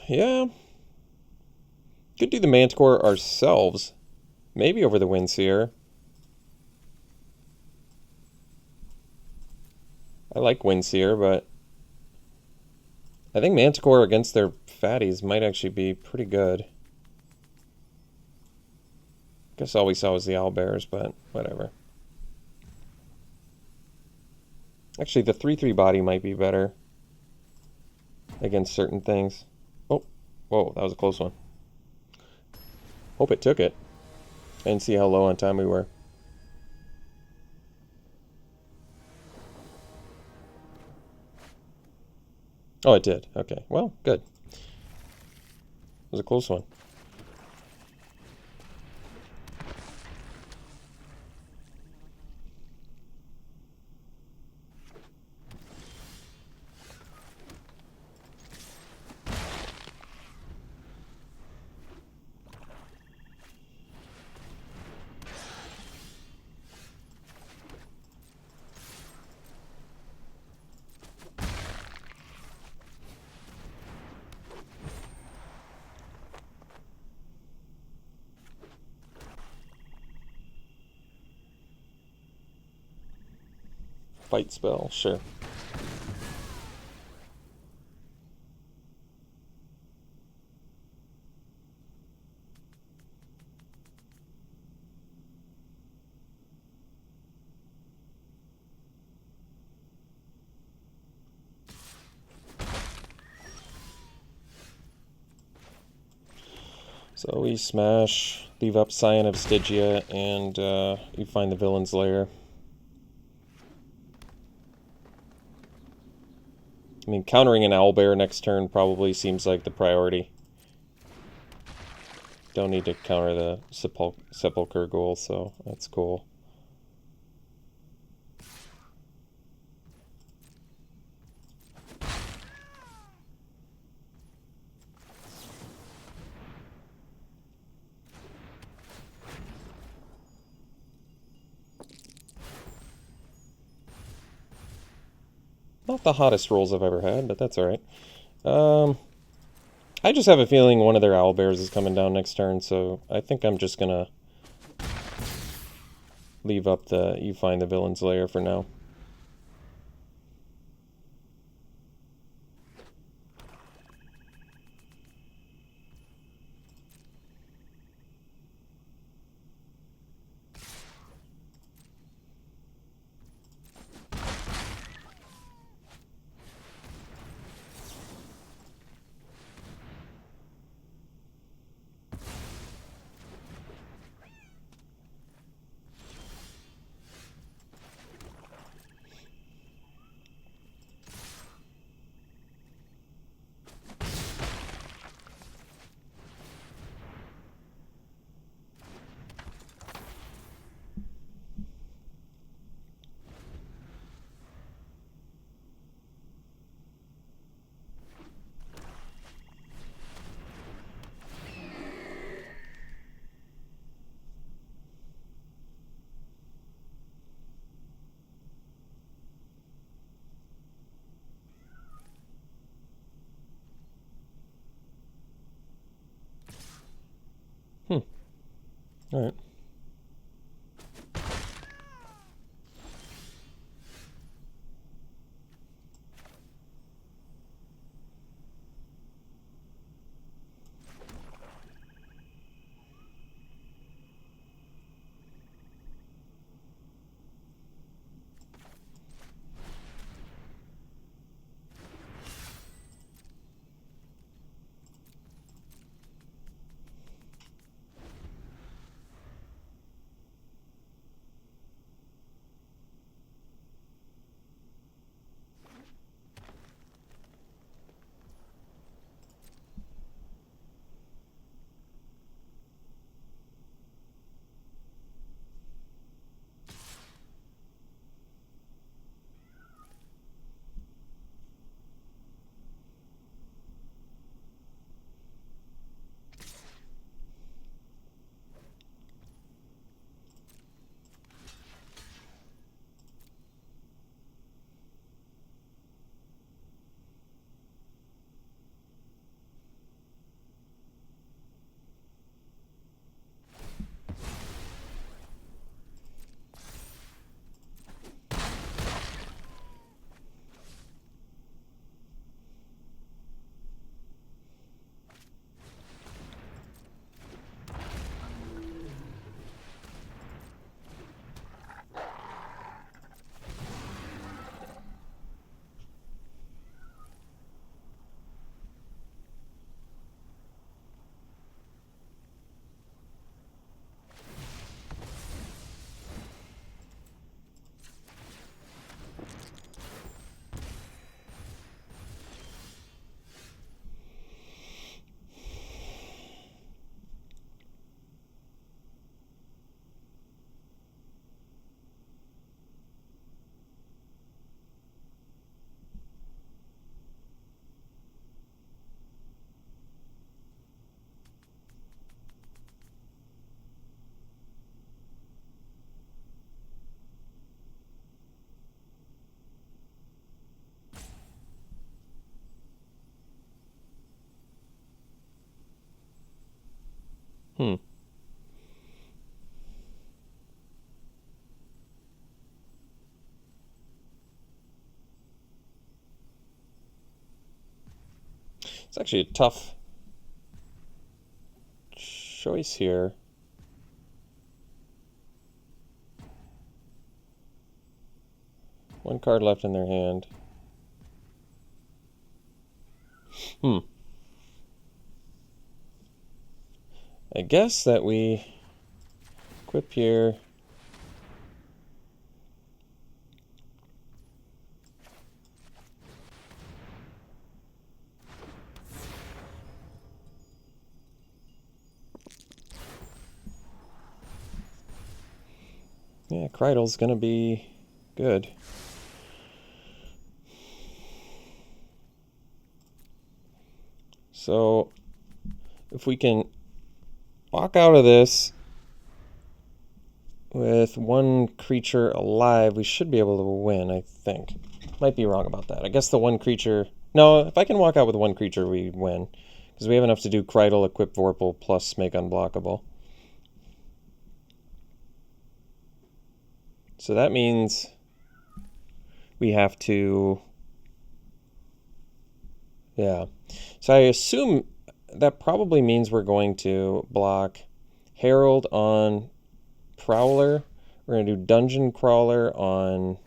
Yeah. Could do the Manticore ourselves. Maybe over the Windseer. I like Windseer, but I think Manticore against their fatties might actually be pretty good. Guess all we saw was the Owlbears, but whatever. Actually, the 3/3 body might be better against certain things. Oh, whoa, that was a close one. Hope it took it. I didn't see how low on time we were. Oh, it did. Okay, well, good. It was a close one. Fight spell, sure. So we smash, leave up Scion of Stygia, and you find the villain's lair. I mean, countering an owlbear next turn probably seems like the priority. Don't need to counter the Sepulchre Ghoul, so that's cool. Not the hottest rolls I've ever had, but that's alright. I just have a feeling one of their owlbears is coming down next turn, so I think I'm just gonna leave up the you find the villain's lair for now. Alright. Hmm. It's actually a tough choice here. One card left in their hand. I guess that we equip here. Yeah, Kreidl's gonna be good. So, if we can walk out of this with one creature alive, we should be able to win, I think. Might be wrong about that. I guess the one creature... No, if I can walk out with one creature, we win. Because we have enough to do Kreidl, equip Vorpal, plus make unblockable. So that means we have to... Yeah. So I assume that probably means we're going to block Herald on Prowler. We're going to do Dungeon Crawler on...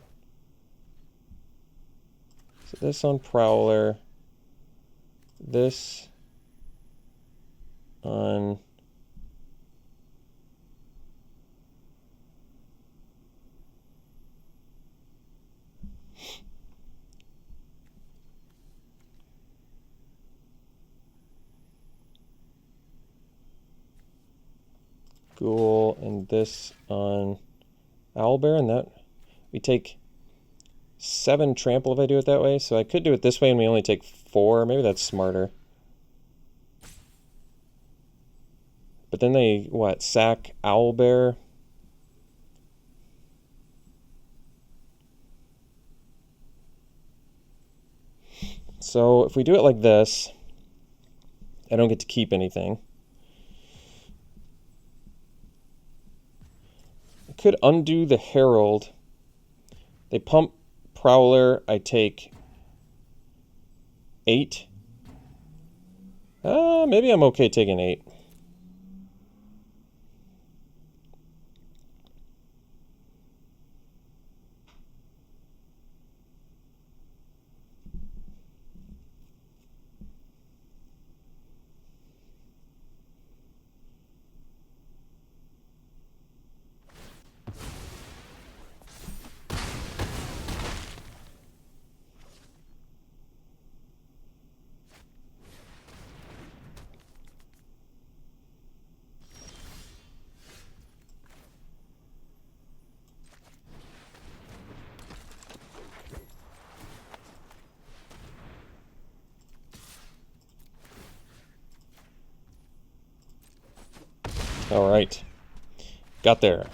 So this on Prowler. This on... Ghoul, and this on Owlbear, and that we take 7 trample if I do it that way. So I could do it this way and we only take 4. Maybe that's smarter. But then they, what, sack Owlbear? So if we do it like this, I don't get to keep anything. I could undo the Herald. They pump Prowler. I take 8. Maybe I'm okay taking 8. All right. Got there.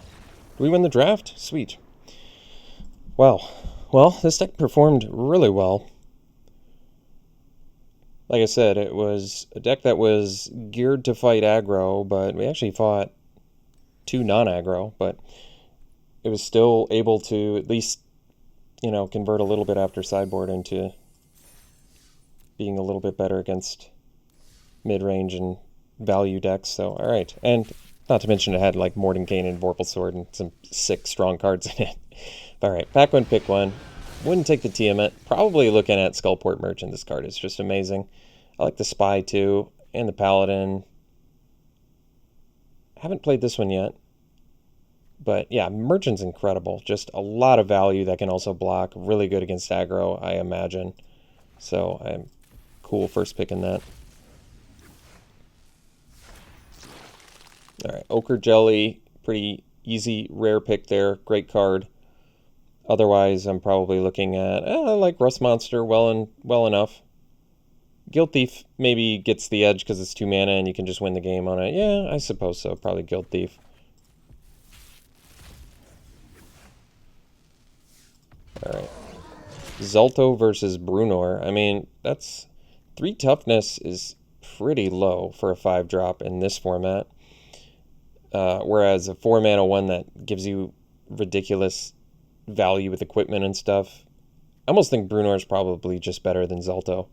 Do we win the draft? Sweet. Wow. Well, this deck performed really well. Like I said, it was a deck that was geared to fight aggro, but we actually fought 2 non-aggro, but it was still able to at least, you know, convert a little bit after sideboard into being a little bit better against mid-range and value decks. So, all right. And not to mention it had like MordenGAINen, Vorpal Sword, and some sick, strong cards in it. All right, pack one, pick one. Wouldn't take the Tiamat. Probably looking at Skullport Merchant. This card is just amazing. I like the Spy too, and the Paladin. Haven't played this one yet. But yeah, Merchant's incredible. Just a lot of value that can also block. Really good against aggro, I imagine. So I'm cool first picking that. All right, Ochre Jelly, pretty easy, rare pick there. Great card. Otherwise, I'm probably looking at, I like Rust Monster well enough. Guild Thief maybe gets the edge because it's 2 mana and you can just win the game on it. Yeah, I suppose so. Probably Guild Thief. All right. Zolto versus Brunor. I mean, that's 3 toughness is pretty low for a 5-drop in this format. Whereas a 4 mana one that gives you ridiculous value with equipment and stuff. I almost think Brunor is probably just better than Zolto.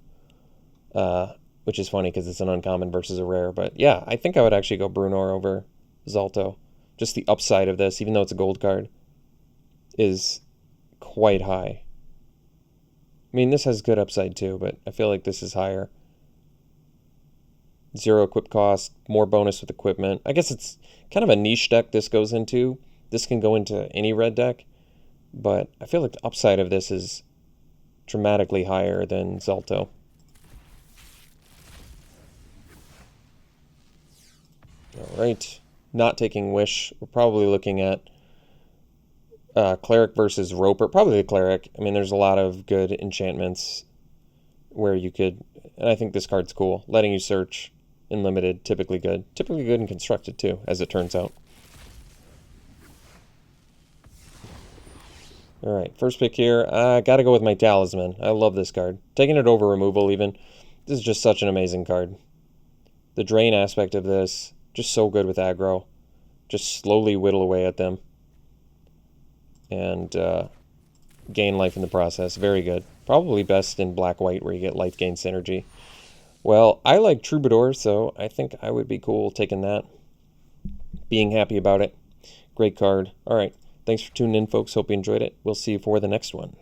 which is funny because it's an uncommon versus a rare. But yeah, I think I would actually go Brunor over Zalto. Just the upside of this, even though it's a gold card, is quite high. I mean, this has good upside too, but I feel like this is higher. 0 equip cost, more bonus with equipment. I guess it's kind of a niche deck this goes into. This can go into any red deck, but I feel like the upside of this is dramatically higher than Zalto. All right, not taking Wish. We're probably looking at Cleric versus Roper. Probably a Cleric. I mean, there's a lot of good enchantments where you could, and I think this card's cool. Letting you search in limited, typically good. Typically good in constructed too, as it turns out. All right, first pick here. I got to go with my Talisman. I love this card. Taking it over removal even. This is just such an amazing card. The drain aspect of this, just so good with aggro. Just slowly whittle away at them. And gain life in the process. Very good. Probably best in black-white where you get life gain synergy. Well, I like Troubadour, so I think I would be cool taking that. Being happy about it. Great card. All right. Thanks for tuning in, folks. Hope you enjoyed it. We'll see you for the next one.